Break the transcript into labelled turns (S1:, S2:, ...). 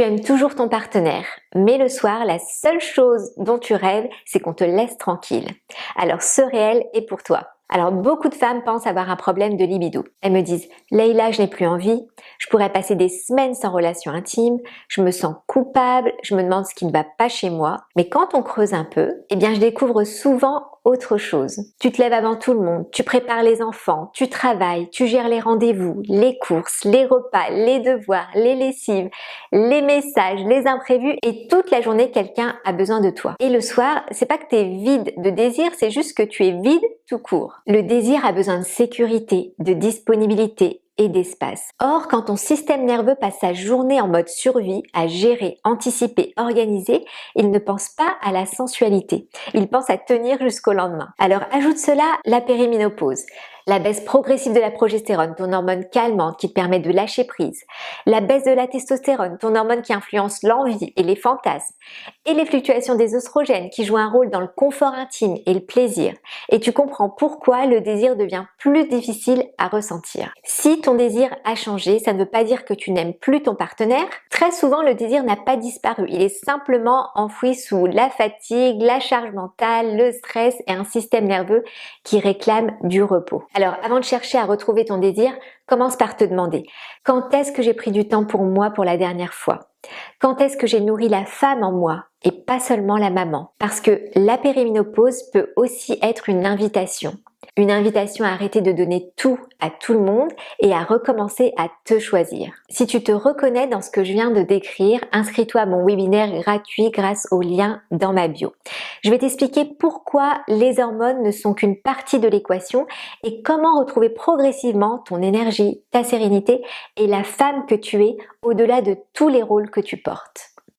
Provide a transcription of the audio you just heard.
S1: Tu aimes toujours ton partenaire, mais le soir, la seule chose dont tu rêves, c'est qu'on te laisse tranquille. Alors ce réel est pour toi. Alors beaucoup de femmes pensent avoir un problème de libido. Elles me disent Leïla, je n'ai plus envie, je pourrais passer des semaines sans relation intime, je me sens coupable, je me demande ce qui ne va pas chez moi. Mais quand on creuse un peu, eh bien je découvre souvent autre chose. Tu te lèves avant tout le monde, tu prépares les enfants, tu travailles, tu gères les rendez-vous, les courses, les repas, les devoirs, les lessives, les messages, les imprévus et toute la journée quelqu'un a besoin de toi. Et le soir, c'est pas que tu es vide de désir, c'est juste que tu es vide tout court. Le désir a besoin de sécurité, de disponibilité et d'espace. Or, quand ton système nerveux passe sa journée en mode survie, à gérer, anticiper, organiser, il ne pense pas à la sensualité. Il pense à tenir jusqu'au lendemain. Alors ajoute cela la périménopause, la baisse progressive de la progestérone, ton hormone calmante qui te permet de lâcher prise, la baisse de la testostérone, ton hormone qui influence l'envie et les fantasmes, et les fluctuations des œstrogènes qui jouent un rôle dans le confort intime et le plaisir. Et tu comprends pourquoi le désir devient plus difficile à ressentir. Si ton désir a changé, ça ne veut pas dire que tu n'aimes plus ton partenaire. Très souvent, le désir n'a pas disparu. Il est simplement enfoui sous la fatigue, la charge mentale, le stress et un système nerveux qui réclame du repos. Alors, avant de chercher à retrouver ton désir, commence par te demander quand est-ce que j'ai pris du temps pour moi pour la dernière fois? Quand est-ce que j'ai nourri la femme en moi et pas seulement la maman? Parce que la périménopause peut aussi être une invitation. Une invitation à arrêter de donner tout à tout le monde et à recommencer à te choisir. Si tu te reconnais dans ce que je viens de décrire, inscris-toi à mon webinaire gratuit grâce au lien dans ma bio. Je vais t'expliquer pourquoi les hormones ne sont qu'une partie de l'équation et comment retrouver progressivement ton énergie, ta sérénité et la femme que tu es au-delà de tous les rôles que tu portes.